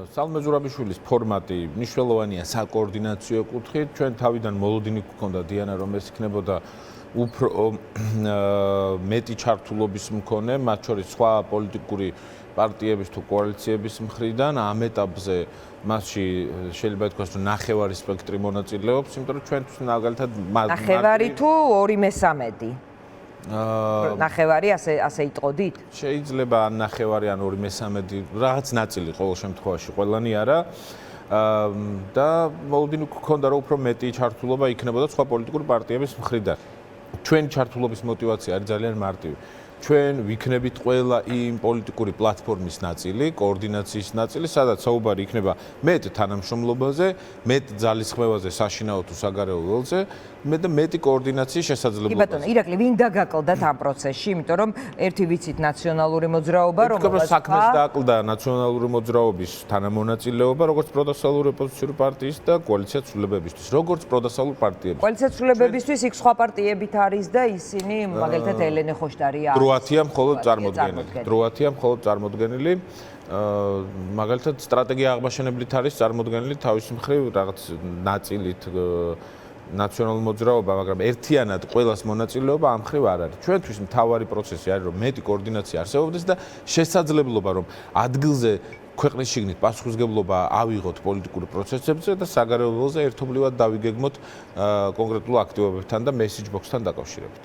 სალმე ზურაბიშვილის ფორმატი მნიშვნელოვანია საკოორდინაციო კუთხით. ჩვენ თავიდან მოლოდინი გვქონდა დიანა, რომ ეს იქნებოდა უფრო მეტი ჩართულობის მქონე, მათ შორის სხვა პოლიტიკური პარტიების თუ კოალიციების მხრიდან. ამ ეტაპზე მასში შეიძლება ითქვას, რომ ნახევარი სპექტრი მონაწილეობს, იმიტომ რომ ჩვენთვის მაგალითად ნახევარი თუ 2/3? ნახევარი ასე იტყოდით? შეიძლება ან ნახევარი ან 2/3 რაღაც ნაწილი ყოველ შემთხვევაში, ყველანი არა. და მოლოდინი გვქონდა, რომ უფრო მეტი ჩართულობა იქნებოდა სხვა პოლიტიკური პარტიების მხრიდან. ჩვენი ჩართულობის мотиваცია არის ძალიან მარტივი. ჩვენ ვიქნებით ყველა იმ პოლიტიკური პლატფორმის ნაწილი, კოორდინაციის ნაწილი, სადაც საუბარი იქნება მეტ თანამშრომლობაზე, მეტ ძალისხმევაზე საშინაო თუ საგარეო ველზე, და მეტი კოორდინაციის შესაძლებლობაზე. კი ბატონო, ირაკლი, ვინ დაგაკლდათ ამ პროცესში, იმიტომ რომ ერთი ვიცით ნაციონალური მოძრაობა, რომელსაც საქმეს დააკლდა ნაციონალური მოძრაობის თანამონაწილეობა, როგორც პროდასალური ოპოზიციური პარტიის და კოალიცია ცვლილებებისთვის, როგორც პროდასალურ პარტიებისთვის. კოალიცია ცვლილებებისთვის იქ სხვა პარტიებიც არის და ისინი მაგალითად ელენე ხოშტარი არის. დროათია მხოლოდ წარმოდგენილი. მაგალითად სტრატეგია აღმაშენებლით არის წარმოდგენილი თავის მხრივ რაღაც ნაწილით ნაციონალური მოძრაობა, მაგრამ ერთიანად ყველას მონაწილეობა ამ მხრივ არ არის. ჩვენთვის მთავარი პროცესი არის, რომ მეტი კოორდინაცია არსებობდეს და შესაძლებლობა, რომ ადგილზე ქვეყნის შიგნით პასუხისმგებლობა ავიღოთ პოლიტიკურ პროცესებზე და საგარეო ველზე ერთობლივად დავიგეგმოთ კონკრეტულ აქტივობებთან და მესეჯ ბოქსთან დაკავშირებით.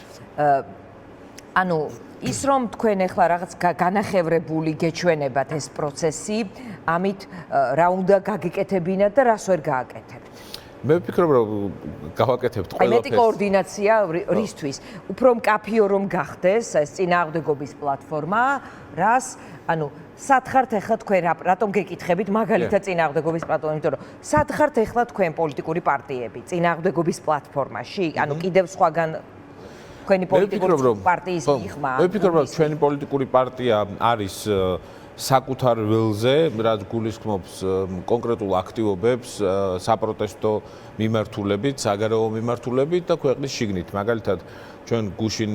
ანუ ის რომ თქვენ ახლა რაღაც განახევრებული გეჩვენებათ ეს პროცესი, ამით რა უნდა გაგიკეთებინათ და რას ვერ გააკეთებთ? მე ვფიქრობ, რომ გავაკეთებთ ყველაფერს. მეტი კოორდინაცია რისთვის? უფრო მკაფიო რომ გახდეს ეს წინააღმდეგობის პლატფორმა, რას, ანუ სად ხართ ახლა თქვენ რატომ გეკითხებით მაგალითად წინააღმდეგობის პლატფორმა, იმიტომ რომ სად ხართ ახლა თქვენ პოლიტიკური პარტიები წინააღმდეგობის პლატფორმაში? ანუ კიდევ სხვაგან თქვენი პოლიტიკური პარტიის მიღმა. მე ვფიქრობ, რომ ჩვენი პოლიტიკური პარტია არის საკუთარ ველზე, რაც გულისხმობს კონკრეტულ აქტივობებს, საპროტესტო მიმართულებით, საგარეო მიმართულებით და ქვეყნის შიგნით. მაგალითად, ჩვენ გუშინ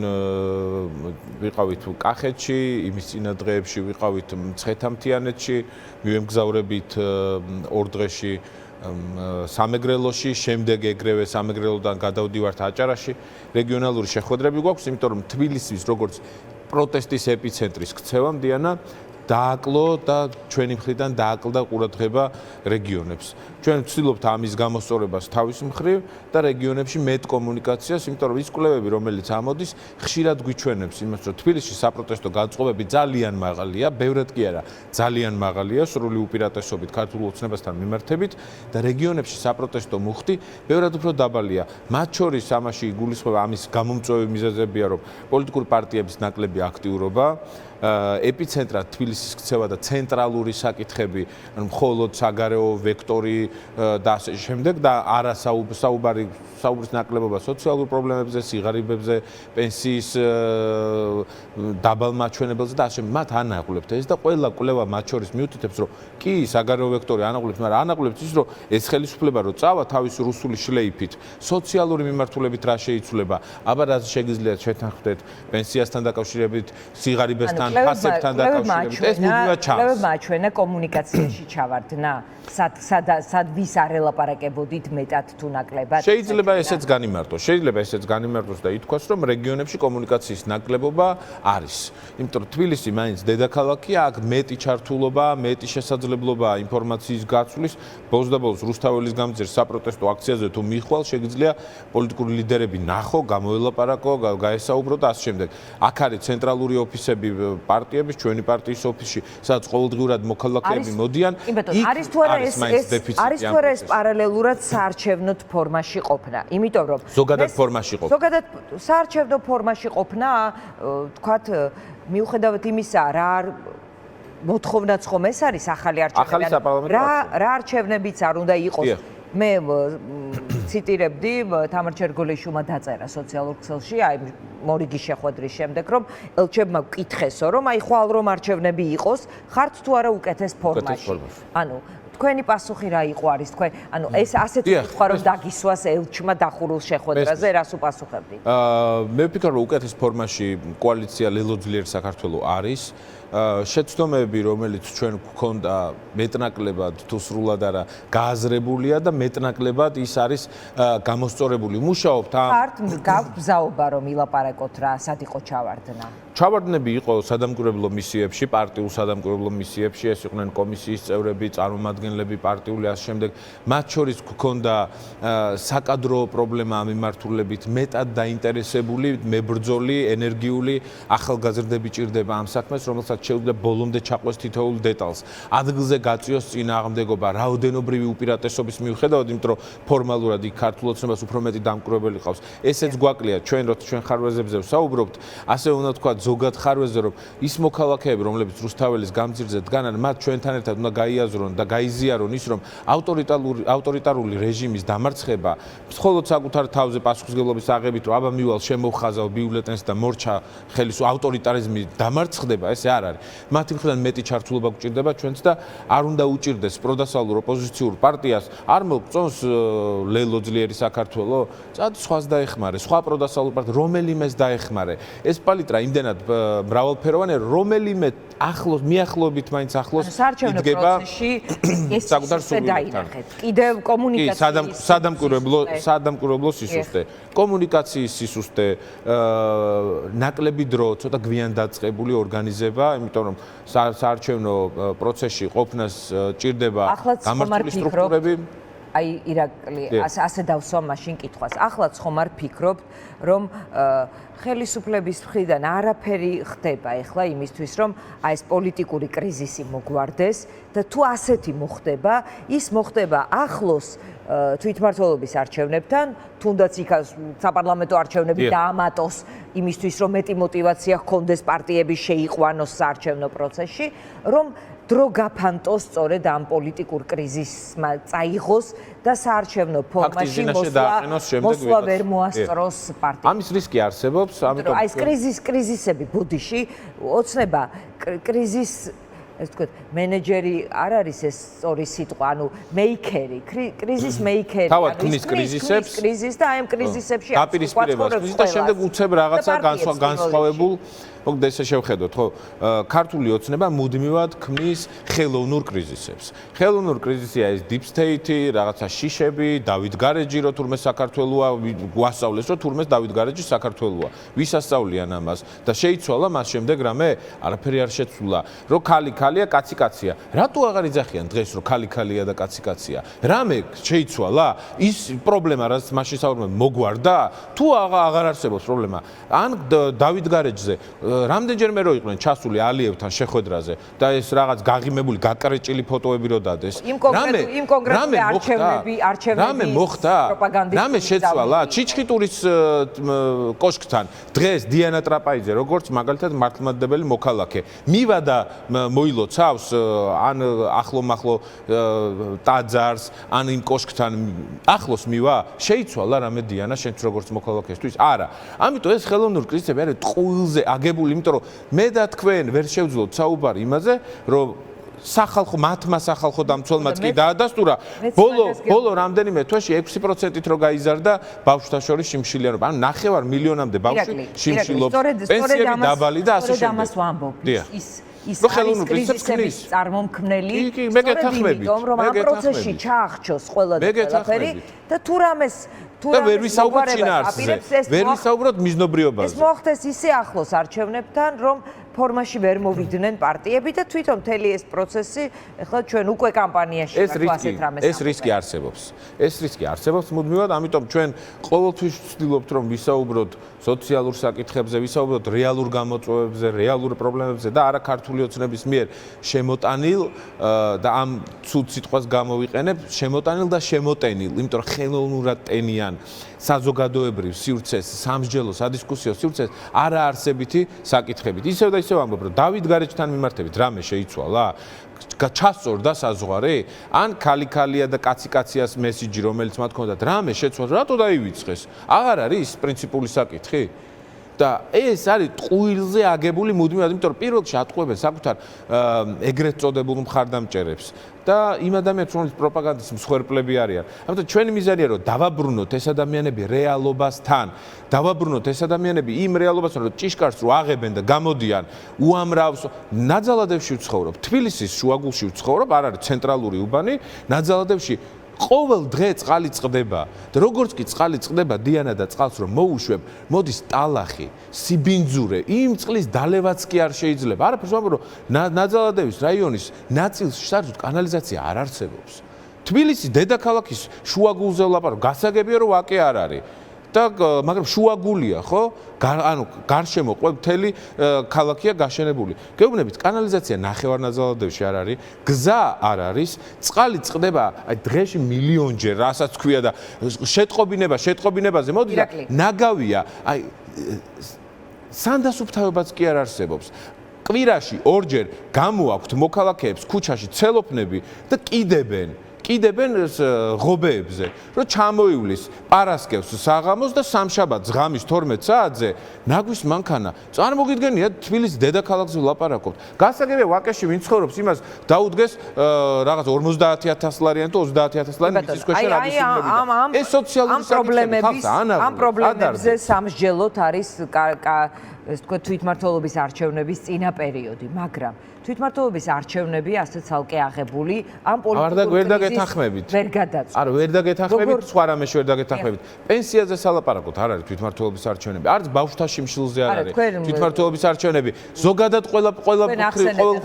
ვიყავით კახეთში, იმის წინა დღეებში ვიყავით მცხეთა-მთიანეთში, მივემგზავრებით 2 დღეში სამეგრელოში, შემდეგ ეგრევე სამეგრელოდან გადავდივართ აჭარაში. რეგიონალური შეხვედრები გვაქვს, იმიტომ რომ თბილისის როგორც პროტესტის ეპიცენტრის ქცევამ დიანა დააკლო და ჩვენი მხრიდან დააკლდა ყურადღება რეგიონებს. ჩვენ ვცდილობთ ამის გამოსწორებას თავის მხრივ და რეგიონებში მეტ კომუნიკაციას, იმიტომ რომ ის კვლევები, რომელიც ამოდის, ხშირად გვიჩვენებს იმას, რომ თბილისში საპროტესტო განწყობები ძალიან მაღალია, ბევრად კი არა, ძალიან მაღალია, სრული უპირატესობით ქართულ ოცნებასთან მიმართებით და რეგიონებში საპროტესტო მუხტი ბევრად უფრო დაბალია. მათ შორის ამაში იგულისხმება ამის გამომწვევი მიზეზებია, რომ პოლიტიკური პარტიების ნაკლები აქტიურობა, ეპიცენტრად თბილისის ქცევა და ცენტრალური საკითხები, ანუ მხოლოდ საგარეო ვექტორი და ასე შემდეგ და არა საუბრის ნაკლებობა სოციალურ პრობლემებზე, სიღარიბებზე, პენსიის დაბალ მაჩვენებელზე და ასე მათ ანაღლებთ ეს და ყველა კვლევა მათ შორის მიუთითებს, რომ კი საგარეო ვექტორი ანაღლებთ, მაგრამ ანაღლებთ ის, რომ ეს ხელისუფლება რო წავა თავის რუსული შლეიფით, სოციალური მიმართულებით რა შეიცვლება, აბა რა შეგიძლიათ შეთანხმდეთ პენსიასთან დაკავშირებით, სიღარიბესთან, ფასებთან დაკავშირებით, ეს მუდმივად ჩანს. კვლევებმა აჩვენა კომუნიკაციაში ჩავარდნა, სად ვის არ ელაპარაკებოდით მეტად თუ ნაკლებად. შეიძლება ესეც განიმარტოს და ითქვას, რომ რეგიონებში კომუნიკაციის ნაკლებობა არის. იმიტომ რომ თბილისი მაინც დედაქალაქია, აქ მეტი ჩართულობა, მეტი შესაძლებლობა ინფორმაციის გაცვლის, ბოლოს რუსთაველის გამზირ საპროტესტო აქციაზე თუ მიხვალ, შეგიძლია პოლიტიკური ლიდერები ნახო, გამოელაპარაკო, გაესაუბრო და ასე შემდეგ. აქ არის ცენტრალური ოფისები პარტიების, ჩვენი პარტიის ოფისში, სადაც ყოველდღიურად მოქალაქეები მოდიან. არის თუ არა ეს პარალელურად საარჩევნო ფორმაში ყოფნა, იმიტომ რომ ზოგადად ფორმაში ყოფნა. ზოგადად საარჩევნო ფორმაში ყოფნა, თქვათ, მიუხედავად იმისა, რა მოთხოვნაც ხომ ეს არის ახალი არჩევნები. რა არჩევნებიც არ უნდა იყოს. მე ციტირებდი თამარ ჩერგოლეიშვილმა დაწერა სოციალურ ქსელში, აი მორიგი შეხვედრის შემდეგ, რომ ელჩებმა გკითხესო, რომ აი ხვალ რომ არჩევნები იყოს, ხართ თუ არა უკეთეს ფორმაში. ანუ თქვენი პასუხი რა იყო არის თქვენ? ანუ ეს ასეთი კითხვა რომ დაგისვას ელჩმა დახურულ შეხვედრაზე, რას უპასუხებდით? მე ვფიქრობ, რომ უკეთეს ფორმაში კოალიცია ლელოძლიერ საქართველო არის. შეცდომები, რომელიც ჩვენ გვქონდა მეტნაკლებად თუ სრულად არა გააზრებულია და მეტნაკლებად ის არის გამოსწორებული. მუშაობთ ამ ხართ გაქვთ ბზაობა რომ ილაპარაკოთ რა, სად იყო ჩავარდნა? ჩავარდნები იყო სადამკვირვებლო მისიებში, პარტიულ სადამკვირვებლო მისიებში, ეს იყვნენ კომისიის წევრები, წარმომადგენლები, პარტიული ასე შემდეგ. მათ შორის გვქონდა საკადრო პრობლემა ამ მიმართულებით, მეტად დაინტერესებული, მებრძოლი, ენერგიული ახალგაზრდები ჭირდება ამ საქმეს, რომელსაც შეუძლია ბოლომდე ჩაყვეს თითოეულ დეტალს. ადგილზე გაწიოს წინააღმდეგობა რაოდენობრივი უპირატესობის მიუხედავად, იმიტომ რომ ფორმალურად იქ ქართულ ოცნებას უფრო მეტი დამკვირვებელი ყავს. ესეც გვაკლია ჩვენ როცა ჩვენ ხარვეზებზე ვსაუბრობთ, ასე უნდა თქვა ზოგად ხარვეზზე, რომ ის მოქალაქეები, რომლებიც რუსთაველის გამზირზე დგანან, მათ ჩვენთან ერთად უნდა გაიაზრონ და გაიზიარონ ის, რომ ავტორიტარული რეჟიმის დამარცხება მხოლოდ საკუთარ თავზე პასუხისმგებლობის აღებით, რომ აბა მივალ შემოვხაზავ ბიულეტენს და მორჩა ხელისუფლება ავტორიტარიზმი დამარცხდება, ესე არ არის. მათი მხრიდან მეტი ჩართულობა გვჭირდება ჩვენც და არ უნდა უჭირდეს პროდასალურ ოპოზიციურ პარტიას, არ მოგწონს ლელოძლიერი საქართველო, წად სხვას დაეხმარე, სხვა პროდასალურ პარტიას, რომელიმეს დაეხმარე. ეს პალიტრა იმდენად მრავალფეროვანია, რომელიმე ახლოს, მიახლოებით მაინც ახლოს იდგება საკუთარ სურვილებთან. კიდევ კომუნიკაციის სადამკვირვებლო სისუსტე, კომუნიკაციის სისუსტე, ნაკლები დრო, ცოტა გვიან დაწყებული ორგანიზება, იმიტომ რომ საარჩევნო პროცესში ყოფნას ჭირდება გამართული სტრუქტურები. აი ირაკლი, ასე დავსვა მაშინ კითხვას. ახლაც ხომ არ ფიქრობთ, რომ ხელისუფლების მხრიდან არაფერი ხდება ეხლა იმისთვის, რომ აი ეს პოლიტიკური კრიზისი მოგვარდეს და თუ ასეთი მოხდება, ის მოხდება ახლოს თვითმმართველობის არჩევნებთან, თუნდაც იქ საპარლამენტო არჩევნები დაამატოს იმისთვის, რომ მეტი мотиваცია ჰქონდეს პარტიების შეიყვანოს საარჩევნო პროცესში, რომ დრო გაფანტოს სწორედ ამ პოლიტიკურ კრიზისმა წაიღოს და საარჩევნო ფორმაში მოსვლა ვერ მოასწროს პარტიას. ამის რისკი არსებობს, ამიტომ აი ეს კრიზისები ბუდიში ოცნება კრიზის ეს თქვა მენეჯერი არ არის ეს სწორი სიტყვა, ანუ მეიქერი, კრიზის მეიქერი, თავად ქმნის კრიზისებს, კრიზის და აი ამ კრიზისებში დაპირისპირებას და შემდეგ უცებ რაღაცა განსხვავებულ მოგდა ესე შევხედოთ, ხო, ქართული ოცნება მუდმივად ქმნის ხელოვნურ კრიზისებს. ხელოვნურ კრიზისია ეს deep state, რაღაცა შიშები, დავით გარეჯი, რო თურმე საქართველოა, გვასწავლეს, რომ თურმე დავით გარეჯი საქართველოა. ვისასწავლიან ამას და შეიცვალა მას შემდეგ რამე არაფერი არ შეცვლა, რომ ქალი-ქალია, კაცი-კაცია. რატო აღარ იძახიან დღეს, რომ ქალი-ქალია და კაცი-კაცია? რამე შეიცვალა? ის პრობლემა, რაც მაშინ საუბრობენ, მოგვარდა? თუ აღარ არსებობს პრობლემა? ან დავით გარეჯზე რამდენჯერმე რო იყვნენ ჩასული ალიევთან შეხვედრაზე და ეს რაღაც გაღიმებული, გაკრეჭილი ფოტოები რო დადეს. იმ კონკრეტული არჩევნები პროპაგანდის რამე შეცვალა ჩიჩხიტურის კოშკთან. დღეს დიანა ტრაპაიძე, როგორც მაგალითად მართლმადიდებელი მოქალაქე, მივა და მოილოცავს ან ახლო-მახლო ტაძარს, ან იმ კოშკთან ახლოს მივა, შეიცვალა რამე დიანა შენც როგორც მოქალაქესთვის? არა. ამიტომ ეს ხელოვნური კრიზისები არის ტყუილზე აგებული, იმიტომ რომ მე და თქვენ ვერ შევძლოთ საუბარი იმაზე, რომ მათმა სახალხო დამცველმაც კი დაადასტურა ბოლო რამდენიმე თვეში 6%-ით რო გაიზარდა ბავშვთა შორის შიმშილიანობა. ანუ 9 მილიონამდე ბავშვი შიმშილობს, პენსიები დაბალი და ასე შემდეგ. სწორედ ამას ვამბობ. ის ხელოვნურ კრიზისების წარმომქმნელი, იმიტომ რომ ამ პროცესში ჩაახჩოს ყველაფერი და თუ რამეს და ვერ ვისაუბროთ შინაარსზე, ვერ ვისაუბროთ მიზნობრიობაზე. ეს მოხდეს ისე ახლოს არჩევნებთან, რომ ფორმაში ვერ მოვიდნენ პარტიები და თვითონ მთელი ეს პროცესი ახლა ჩვენ უკვე კამპანიაში ასეთ რამეს. ეს რისკი არსებობს. ეს რისკი არსებობს მუდმივად, ამიტომ ჩვენ ყოველთვის ვცდილობთ რომ ვისაუბროთ სოციალურ საკითხებზე, ვისაუბროთ რეალურ გამოწვევებზე, რეალურ პრობლემებზე და არა ქართული ოცნების მიერ შემოტანილ და ამ ცუდ სიტყვას გამოვიყენებ, შემოტანილ და შემოტენილ, იმიტომ რომ ხელოვნურად ტენიან საზოგადოებრივ სივრცეს, სამსჯელო, სადისკუსიო სივრცეს არაარსებითი საკითხებით. ისევ და ისევ ამბობ, რომ დავით გარეჯთან მიმართებით რამე შეიცვალა? ჩასწორდა საზღვარი? ან ქალი-ქალია და კაცი-კაციას მესიჯი, რომელიც მათ ჰქონდათ, რამე შეცვალა? რატო დაივიწყეს? აღარ არის პრინციპული საკითხი? და ეს არის ტყუილზე აგებული მუდმივად, იმიტომ რომ პირველ რიგში ატყუებენ საკუთარ ეგრეთ წოდებულ მხარდამჭერებს და იმ ადამიანებს, რომლებიც პროპაგანდის მსხვერპლები არიან. ამიტომ ჩვენი მიზანია, რომ დავაბრუნოთ ეს ადამიანები რეალობასთან, დავაბრუნოთ ეს ადამიანები იმ რეალობასთან, რომ ჭიშკარს რო აღებენ და გამოდიან უამრავს. ნაძალადევში ვცხოვრობ, თბილისის შუაგულში ვცხოვრობ, არ არის ცენტრალური უბანი, ნაძალადევში ყოველ დღე წყალი წყდება და როგორც კი წყალი წყდება დიანა და წყალს რომ მოუშვებ, მოდის ტალახი, სიბინძურე, იმ წყლის დალევაც კი არ შეიძლება. არაფერს ვამბობ, რომ ნაძალადევის რაიონის ნაწილში საერთოდ კანალიზაცია არ არსებობს. თბილისის დედაქალაქის შუაგულზე ვლაპარაკობ, გასაგებია რომ ვაკე არ არის. და მაგრამ შუაგულია, ხო? ანუ გარშემო ყველთელი ქალაქია გაშენებული. გეუბნებით, კანალიზაცია ნახევარნაძალადევში არ არის, გზა არ არის, წყალი წყდება აი დღეში მილიონჯერ, რასაც ქვია და შეტყობინებაზე მოდი და ნაგავია, აი სანდასუფთავებაც კი არ არსებობს. კვირაში ორჯერ გამოაქვთ მოქალაქეებს ქუჩაში ცელოფნები და კიდებენ ღობეებზე, რომ ჩამოივლის პარასკევს საღამოს და სამშაბათს ღამის 12 საათზე ნაგვის მანქანა. წარმოგიდგენია თბილისის დედაქალაქზე ვლაპარაკობთ. გასაგებია ვაკეში ვინ ცხოვრობს, იმას დაუდგეს რაღაც 50,000 ლარიანი თუ 30,000 ლარიანი მიწის ქვეშ რადისიმლები. ეს სოციალური პრობლემების ამ პრობლემებზე სამსჯელოდ არის ეს თქვა თვითმმართველობის არჩევნების წინა პერიოდი, მაგრამ თვითმმართველობის არჩევნები ასე ცალკე აღებული ამ პოლიტიკურ კრიზისს ვერ გადაწყვეტს. არა, ვერ დაგეთანხმებით, სხვა რამეში ვერ დაგეთანხმებით. პენსიაზე სალაპარაკოთ, არ არის თვითმმართველობის არჩევნები. არც ბავშვთა შიმშილზე არ არის თვითმმართველობის არჩევნები. ზოგადად ყოველფერი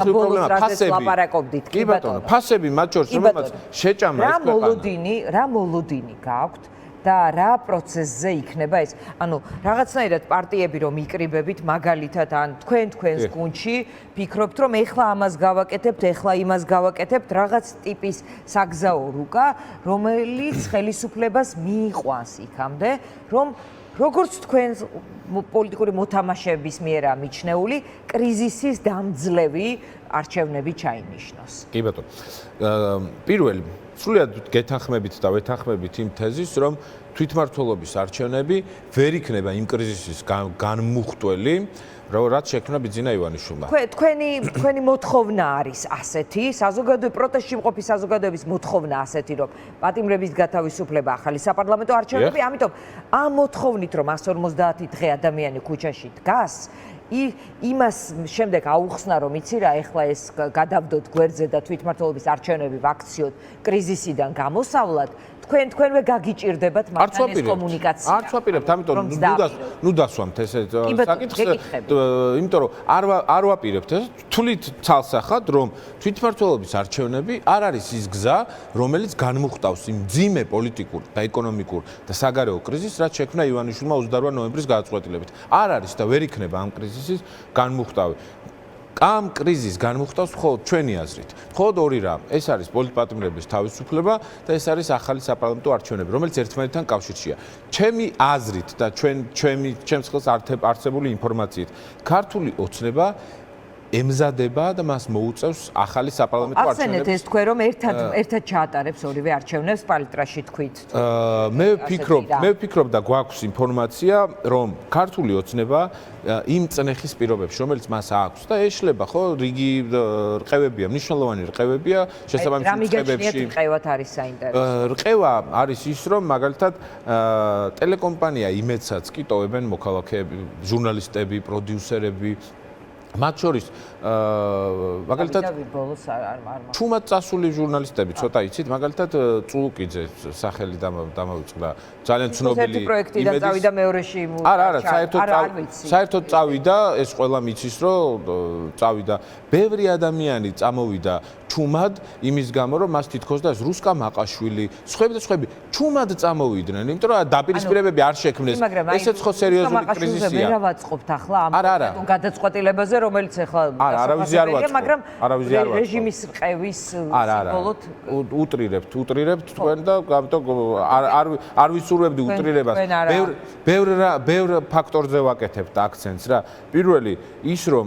პრობლემა ფასები. კი ბატონო, ფასები მათ შორის რომელმაც შეჭამა ეს ქვეყანა. რა მოლოდინი გაქვთ? და რა პროცესზე იქნება ეს? ანუ რაღაცნაირად პარტიები რომ იკრიბებით, მაგალითად ან თქვენს გუნდში ფიქრობთ რომ ეხლა ამას გავაკეთებთ, ეხლა იმას გავაკეთებთ, რაღაც ტიპის საგზაო რუკა, რომელიც ხელისუფლებას მიიყვანს იქამდე, რომ როგორც თქვენს პოლიტიკური მოთამაშეების მიერა მიჩნეული კრიზისის დამძლევი არჩევნები ჩაინიშნოს. კი ბატონო. პირველი სრულად გეთანხმებით და ვეთანხმებით იმ თეზის, რომ თვითმმართველობის არჩევნები ვერ იქნება იმ კრიზისის განმუხტველი, რაც შექმნა ბიძინა ივანიშვილმა. თქვენი მოთხოვნა არის ასეთი, პროტესტში მყოფი საზოგადოების მოთხოვნა ასეთი, რომ პატიმრების გათავისუფლება, ახალი საპარლამენტო არჩევნები, ამიტომ ამ მოთხოვნით, რომ 150 დღე ადამიანი ქუჩაში დგას, იმას შემდეგ აუხსნა რომ იცი რა, ეხლა ეს გადავდოთ გვერდზე და თვითმმართველობის არჩევნები ვაქციოთ კრიზისიდან გამოსავლად, თქვენვე გაგიჭირდებათ მართლა ეს კომუნიკაცია. არც ვაპირებთ, ამიტომ ნუ დასვამთ ესეთ საკითხს, იმიტომ რომ არ ვაპირებთ ეს, თვლით ცალსახად, რომ თვითმმართველობის არჩევნები არ არის ის გზა, რომელიც განმუხტავს იმ მძიმე პოლიტიკურ და ეკონომიკურ და საგარეო კრიზისს, რაც შექმნა ივანიშვილმა 28 ნოემბრის გადაწყვეტილებით. არ არის და ვერ იქნება ამ კრიზისის განმუხტავი. ამ კრიზისს განმუხტავს მხოლოდ ჩვენი აზრით. მხოლოდ ორი რამ. ეს არის პოლიტპატიმრების თავისუფლება და ეს არის ახალი საპარლამენტო არჩევნები, რომელიც ერთმანეთთან კავშირშია. ჩემი აზრით და ჩემს ხელს არსებული ინფორმაციით, ქართული ოცნება ემზადება და მას მოუწევს ახალი საპარლამენტო არჩევნები. ახსენეთ ეს თქვენ რომ ერთად ჩაატარებს ორივე არჩევნებს პალიტრაში თქვით. მე ვფიქრობ და გვაქვს ინფორმაცია, რომ ქართული ოცნება იმ წნეხის პირობებში, რომელიც მას აქვს და ეშლება, ხო, რიგი რყევებია, მნიშვნელოვანი რყევებია შესაბამის რყევებში. რა რყევად არის საინტერესო? რყევა არის ის, რომ მაგალითად ტელეკომპანია იმედსაც კი ტოვებენ მოქალაქეები, ჟურნალისტები, პროდიუსერები, მათ შორის მაგალითად ჩუმად წასული ჟურნალისტები ცოტა იცით, მაგალითად წულუკიძე სახელი დამავიწყდა, ძალიან ცნობილი პროექტიდან წავიდა მეორეში. არა, საერთოდ წავიდა, ეს ყველა მიცის, რომ წავიდა. ბევრი ადამიანი წამოვიდა ჩუმად იმის გამო, რომ მას თითქოს და რუსკა მაყაშვილი, სხვები ჩუმად წამოვიდნენ, იმიტომ რომ დაპირისპირებები არ შექმნეს. ესეც ხო სერიოზული კრიზისია. მაგრამ რა ვაწყობთ ახლა ამ გადაწყვეტილებაზე, რომელიც ახლა არავის არ ვაწყობ, მაგრამ არავის არ ვაწყობ. რეჟიმის რყევის სიმბოლოდ უტრირებთ თქვენ და ამიტომ არ ვისურვებდი უტრირებას. ბევრ ფაქტორზე ვაკეთებთ აქცენტს რა. პირველი ის რომ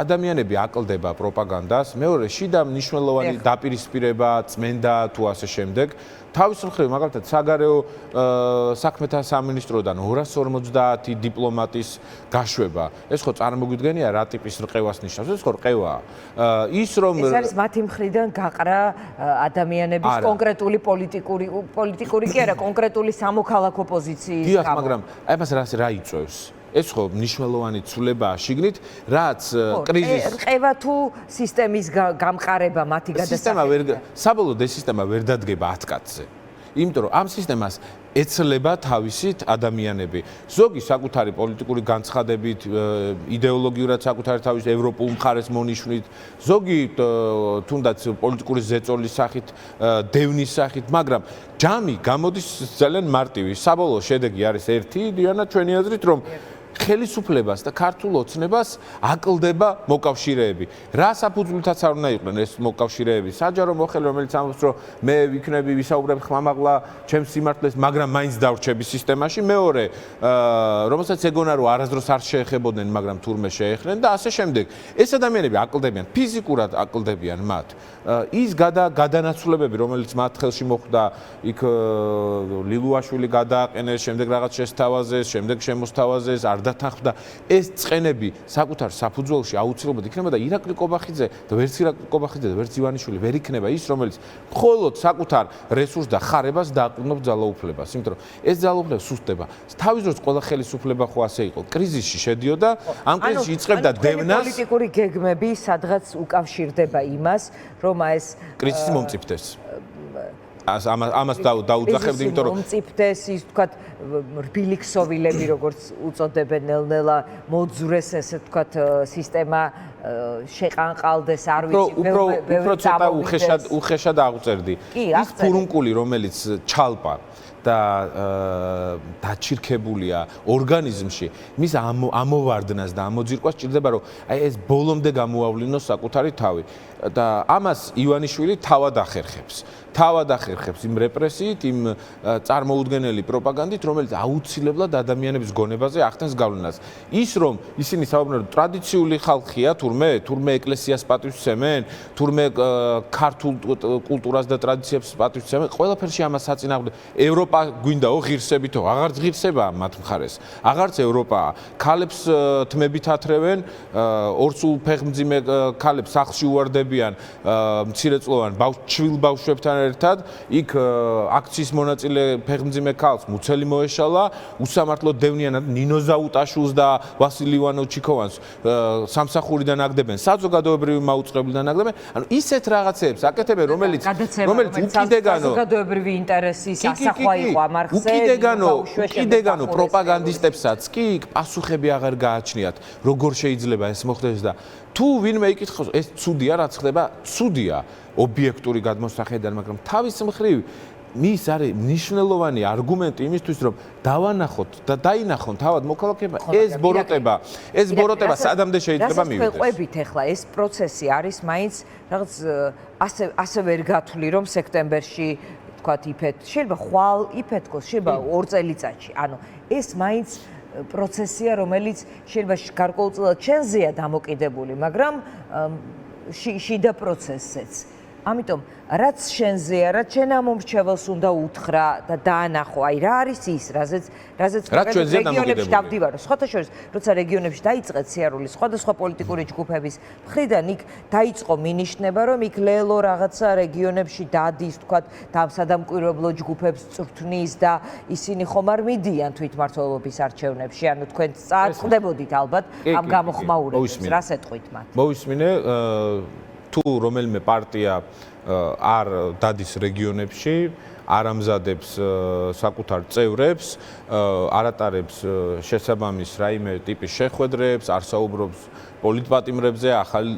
ადამიანები აკლდება პროპაგანდას, მეორე შიდა მნიშვნელოვანი დაპირისპირება, წმენდა თუ ასე შემდეგ. თავის მხრივ მაგალითად საგარეო საქმეთა სამინისტროდან 250 დიპლომატის გაშვება. ეს ხო წარმოგვიდგენია რა ტიპის რყევას ნიშნავს? ეს ხო რყევაა. ის რომ ეს არის მათი მხრიდან გაყრა ადამიანების კონკრეტული პოლიტიკური კი არა, კონკრეტული სამოქალაქო პოზიციის გამო. დიახ, მაგრამ აი მას რა იწვევს? ეს ხო მნიშვნელოვანი ცვლილებაა შიგნით, რაც კრიზის რყევა თუ სისტემის გამყარება მათი გადასახადებით. საბოლოოდ ეს სისტემა ვერ დადგება 10 კაცზე. იმიტომ რომ ამ სისტემას ეცლება თავისით ადამიანები. ზოგი საკუთარი პოლიტიკური განცხადებით, იდეოლოგიურად საკუთარი თავის ევროპულ მხარეს მონიშნით, ზოგი თუნდაც პოლიტიკური ზეწოლის სახით, დევნის სახით, მაგრამ ჯამი გამოდის ძალიან მარტივი. საბოლოო შედეგი არის ერთი, იდეანა ჩვენი აზრით, რომ ხელისუფლებას და ქართულ ოცნებას აკლდება მოკავშირეები. რა საფუძვლითაც არ უნდა იყვნენ ეს მოკავშირეები? საჯარო მოხელე, რომელიც ამბობს, რომ მე ვიქნები ვისაუბრებ ხმამაღლა ჩემს სიმართლეს, მაგრამ მაინც დავრჩები სისტემაში. მეორე, რომელსაც ეგონა რომ არასდროს არ შეეხებოდნენ, მაგრამ თურმე შეეხნენ და ასე შემდეგ. ეს ადამიანები აკლდებიან, ფიზიკურად აკლდებიან მათ. ის გადანაცვლებები, რომელიც მათ ხელში მოხვდა, იქ ლილუაშვილი გადააყენეს, შემდეგ რაღაც შესთავაზეს, შემდეგ შემოსთავაზეს, არ დათანხმდა. ეს წყენები საკუთარ საფუძველში აუცილებლად იქნება და ირაკლი კობახიძე და ვერც ირაკლი კობახიძე და ვერც ივანიშვილი ვერ იქნება ის, რომელიც მხოლოდ საკუთარ რესურსს და ხარებას დააყრდნობს ძალაუფლებას. იმიტომ რომ ეს ძალაუფლება სუსტდება. თავის დროს ყველა ხელისუფლება ხო ასე იყო. კრიზისში შედიოდა, ამ კრიზისში იწყებდა დევნას. პოლიტიკური გეგმები სადღაც უკავშირდება იმას, რომ ეს კრიზისი მომწიფდეს. ამას დაუძახებდი, იმიტომ რომ მომწიფდეს ის თქვათ რბილი ქსოვილები, როგორც უწოდებენ ნელ-ნელა მოძვრეს ესე თქვათ სისტემა შეყანყალდეს, არ ვიცი, უფრო ცოტა უხეშად აღწერდი. ის ფურუნკული, რომელიც ჩალპა და დაჩირქებულია ორგანიზმში, მის ამოვარდნას და ამოძირკვას ჭირდება, რომ აი ეს ბოლომდე გამოავლინოს საკუთარი თავი. და ამას ივანიშვილი თავად ახერხებს იმ რეპრესიით, იმ წარმოუდგენელი პროპაგანდით, რომელიც აუცილებლად ადამიანების გონებაზე ახდენს გავლენას. ის რომ ისინი საუბრობენ, ტრადიციული ხალხია, თურმე ეკლესიას პატივსცემენ, თურმე ქართულ კულტურას და ტრადიციებს პატივსცემენ, ყველაფერში ამას საწინააღმდეგო. ევროპა გვინდაო ღირსებითო, აღარც ღირსებაა მათ მხარეს. აღარც ევროპაა. ქალებს თმებით ათრევენ, ორსულ ფეხმძიმე ქალებს სახლში უვარდებიან მცირეწლოვან ჩვილ ბავშვებთან ერთად, იქ აქციის მონაწილე ფეხმძიმე ქალს მუცელი მოეშალა, უსამართლოდ დევნიანად ნინო ზაუტაშვილს და ვასილ ივანოვ-ჩიქოვანს სამსახურიდან აგდებენ, საზოგადოებრივი მაუწყებლიდან აგდებენ. ანუ ისეთ რაღაცებს აკეთებენ, რომელიც უკიდეგანო საზოგადოებრივი ინტერესის ასახვა იყო ამ არხზე. უკიდეგანო პროპაგანდისტებსაც კი პასუხები აღარ გააჩნიათ, როგორ შეიძლება ეს მოხდეს და თუ ვინმე იკითხავს, ეს ცუდია, რაც ხდება, ცუდია ობიექტური გადმოსახედიდან, მაგრამ თავის მხრივ მის არის მნიშვნელოვანი არგუმენტი იმისთვის, რომ დავანახოთ და დაინახონ თავად მოქალაქეება, ეს ბოროტება სადამდე შეიძლება მივიდეს. რასაც ყვებით ახლა ეს პროცესი არის მაინც რაღაც ასე ვერ გათვლი, რომ სექტემბერში თქვათ იფეთ, შეიძლება ხვალ იფეთქოს, შეიძლება 2 წელიწადში. ანუ ეს მაინც პროცესია, რომელიც შეიძლება გარკვეულწილად ჩვენზეა დამოკიდებული, მაგრამ შიდა პროცესზეც. ამიტომ რაც შენზეა, რაც შენ ამომრჩეველს უნდა უთხრა და დაანახო, აი რა არის ის, რაზეც რეგიონებში დავდივარო. სხვათა შორის, როცა რეგიონებში დაიწყეთ სიარული, სხვადასხვა პოლიტიკური ჯგუფების მხრიდან იქ დაიწყო მინიშნება, რომ იქ ლელო რაღაცა რეგიონებში დადის, თქვათ, დამსადამკვირვებლო ჯგუფებს წვრთნის და ისინი ხომ არ მიდიან თვითმმართველობის არჩევნებში, ანუ თქვენ წააწყდებოდით ალბათ ამ გამოხმაურებას, რას ეტყვით მათ? მოვისმინე, თუ რომელიმე პარტია არ დადის რეგიონებში, არ ამზადებს საკუთარ წევრებს, არ ატარებს შესაბამის რაიმე ტიპის შეხვედრებს, არ საუბრობს პოლიტპატიმრებზე,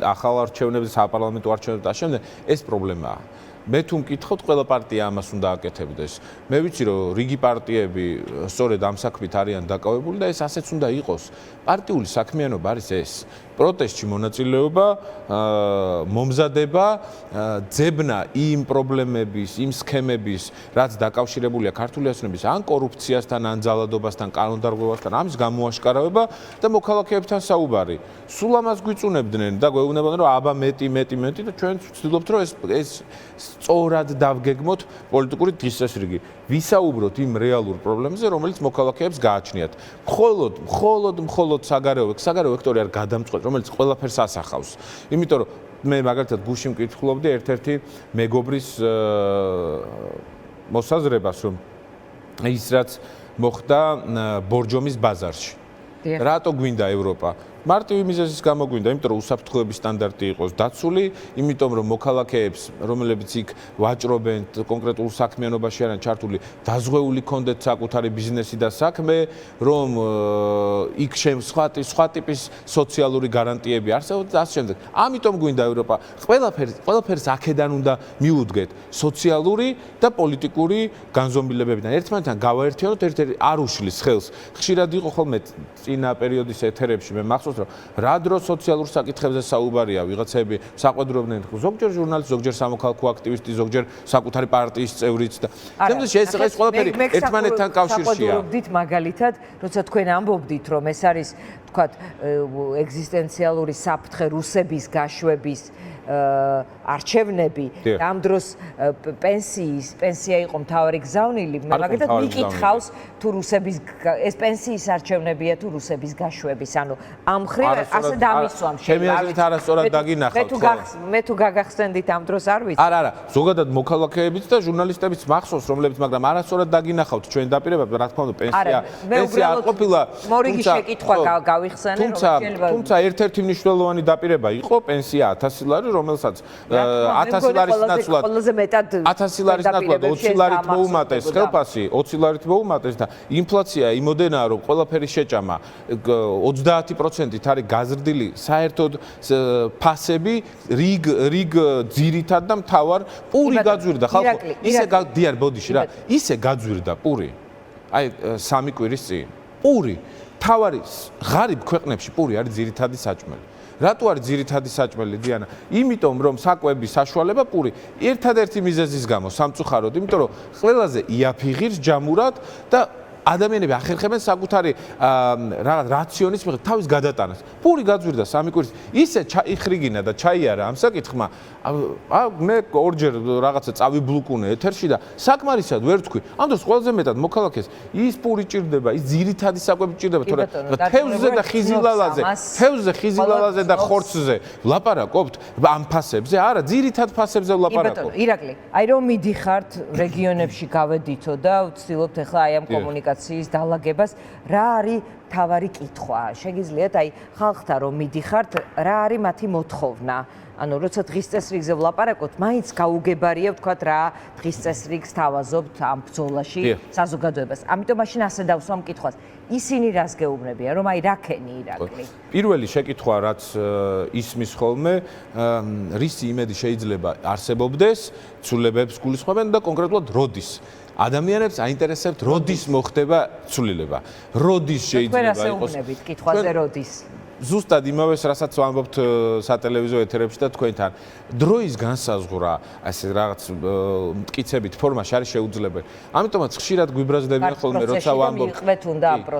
ახალ არჩევნებზე, საპარლამენტო არჩევნებზე და შემდეგ, ეს პრობლემაა. მე თუ მკითხოთ, ყველა პარტია ამას უნდა აკეთებდეს. მე ვიცი, რომ რიგი პარტიები სწორედ ამ საქმით არიან დაკავებული და ეს ასეც უნდა იყოს. პარტიული საქმიანობა არის ეს. პროტესტში მონაწილეობა, მომზადება, ძებნა იმ პრობლემების, იმ სქემების, რაც დაკავშირებულია ქართული ოცნების ან კორუფციასთან, ან ძალადობასთან, კანონდარღვევასთან, ამის გამოაშკარავება და მოქალაქეებთან საუბარი. სულ ამას გვიწუნებდნენ და გვეუბნებოდნენ, რომ აბა მეტი და ჩვენ ვცდილობთ, რომ ეს სწორად დავგეგმოთ პოლიტიკური დღესასრიგი. ვისაუბროთ იმ რეალურ პრობლემებზე, რომელიც მოქალაქეებს გააჩნიათ. მხოლოდ საგარეო ვექტორი არ გადამწყვეტ, რომელიც ყველაფერს ასახავს. იმიტომ რომ მე მაგალითად გუშინ მკითხულობდი ერთ-ერთი მეგობრის მოსაზრებას, რომ ის რაც მოხდა ბორჯომის ბაზარში. რატო გვინდა ევროპა? მარტივი მიზეზის გამო გვინდა, იმიტომ რომ უსაფრთხოების სტანდარტი იყოს დაცული, იმიტომ რომ მოქალაქეებს, რომლებიც იქ ვაჭრობენ, კონკრეტულ საქმიანობაში არიან ჩართული, დაზღვეული კონდეთ საკუთარი ბიზნესი და საქმე, რომ იქ სხვა ტიპის სოციალური გარანტიები არსებობენ და ასე შემდეგ. ამიტომ გვინდა ევროპა. ყველაფერს აქედან უნდა მიუდგეთ სოციალური და პოლიტიკური განზომილებებიდან. ერთმანეთთან გავაერთიანოთ, ერთ-ერთი არ უშლის ხელს. ხშირად იყო ხოლმე წინა პერიოდის ეთერებში მე მახსოვს რა დრო სოციალურ საკითხებზე საუბარია, ვიღაცები საყვედურობდნენ, ზოგჯერ ჟურნალისტი, ზოგჯერ სამოქალაქო აქტივისტი, ზოგჯერ საკუთარი პარტიის წევრიც და შემდგომში ეს ყველაფერი ერთმანეთთან კავშირშია. ვდით მაგალითად, როცა თქვენ ამბობდით, რომ ეს არის, თქვათ, ეგზისტენციალური საფრთხე რუსების გაშვების არჩევნები და ამ დროს პენსია იყო მთავარი გზავნილი, მაგალითად მიკითხავს თუ რუსების ეს პენსიის არჩევნებია თუ რუსების გაშვების, ანუ ამ მხრივ ასე დამისვამ ჩემი აზრით არასწორად დაგინახავთ. მე თუ გაგახსენდით ამ დროს არ ვიცი. არა, ზოგადად მოქალაქეებიც და ჟურნალისტებიც მახსოვს, რომლებიც მაგრამ არასწორად დაგინახავთ ჩვენ დაპირებად, რა თქმა უნდა, პენსია არ ყოფილა. მორიგი შეკითხვა გავიხსენე, რომ შეიძლება. თუმცა ერთ-ერთი მნიშვნელოვანი დაპირება იყო პენსია 1000 ლარი, რომელსაც 1000 ლარის ნაცვლად 1000 ლარის ნაცვლად 20 ლარით მოუმატეს ხელფასი, 20 ლარით მოუმატეს და ინფლაცია იმოდენაა, რომ ყველაფერი შეჭამა 30%-ით არის გაზრდილი საერთოდ ფასები რიგ ძირითად და მთავარ პური გაძვირდა ხალხო. ისე დიარ ბოდიში რა, ისე გაძვირდა პური. აი სამი კვირის წინ. პური თავარი ღარიბ ქვეყნებში პური არის ძირითადი საჭმელი. რატო არის ძირითადი საჭმელი დიანა? იმიტომ რომ საკვების საშუალება პური ერთადერთი მიზეზის გამო სამწუხაროდ, იმიტომ რომ ყველაზე იაფიღირს ჯამურად და ადამიანები ახერხებენ საკუთარი რაღაც რაციონის მიხედვით თავის გადატანას. პური გაძვირდა სამი კვირის, ისე ჩაიხრიგინა და ჩაიარა ამ საკითხმა. მე ორჯერ რაღაცა წავიბლუკუნე ეთერში და საკმარისად ვერ თქვი. ამ დროს ყველაზე მეტად მოქალაქეს ის პური ჭირდება, ის ძირითადი საკვები ჭირდება, თორე თევზზე და ხიზილალაზე და ხორცზე ვლაპარაკობთ ამ ფასებზე? არა, ძირითად ფასებზე ვლაპარაკობთ. ირაკლი, აი რომ მიდიხართ რეგიონებში გავედითო და ვცდილობთ ახლა აი ამ კომუნიკაციის დალაგებას, რა არის თავარი კითხვა? შეგიძლიათ აი ხალხთან რომ მიდიხართ, რა არის მათი მოთხოვნა? ანუ როცა დღის წესრიგზე ვლაპარაკობთ, მაინც გაუგებარია ვთქვათ რა დღის წესრიგს თავაზობთ ამ ბრძოლაში საზოგადოებას. ამიტომ მაშინ ასე დავსვამ კითხვას. ისინი რას გეუბნებიან, რომ აი რა ქენი ირაკლი? პირველი შეკითხვა, რაც ისმის ხოლმე, რისი იმედი შეიძლება არსებობდეს, ცვლილებებს გულისხმობენ და კონკრეტულად როდის. ადამიანებს აინტერესებთ როდის მოხდება ცვლილება. როდის შეიძლება იყოს? თქვენ ასე უბნებით კითხვაზე როდის? ზუსტად იმავეს, რასაც ვამბობთ სატელევიზიო ეთერებში და თქვენთან. დროის განსაზღვრა, ასე რაღაც მტკიცებით ფორმაში არის შეუძლებელი. ამიტომაც ხშირად გვიბრაზდებიან ხოლმე, როცა ვამბობთ.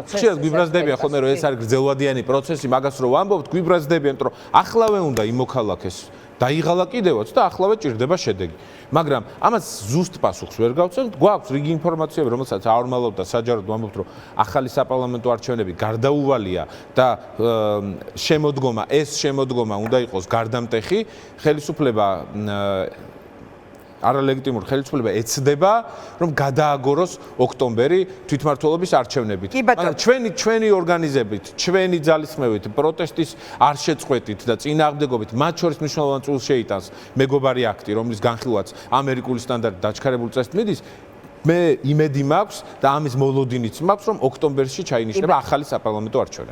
ხშირად გვიბრაზდებიან ხოლმე, რომ ეს არის გრძელვადიანი პროცესი, მაგას რო ვამბობთ, გვიბრაზდებიან, რომ ახლავე უნდა იმოქალაქეს დაიღალა კიდევაც და ახლავე ჭირდება შედეგი. მაგრამ ამას ზუსტ პასუხს ვერ გავცემთ. გვაქვს რიგი ინფორმაციები, რომელსაც აორმალავთ და საჯაროდ ვამბობთ, რომ ახალი საპარლამენტო არჩევნები გარდაუვალია და შემოდგომა უნდა იყოს გარდამტეხი. ხელისუფლება არალეგიტიმური ხელისუფლება ეცდება, რომ გადააგოროს ოქტომბერი თვითმმართველობის არჩევნებით. მაგრამ ჩვენი ორგანიზებით, ჩვენი ძალისხმევით, პროტესტის არ შეწყვეტით და წინააღმდეგობით, მათ შორის მნიშვნელოვან წვლილს შეიტანს მეგობარი აქტი, რომლის განხილვაც ამერიკული სტანდარტით დაჩქარებულ წესით მიდის. მე იმედი მაქვს და ამის მოლოდინიც მაქვს, რომ ოქტომბერში ჩაინიშნება ახალი საპარლამენტო არჩევნები.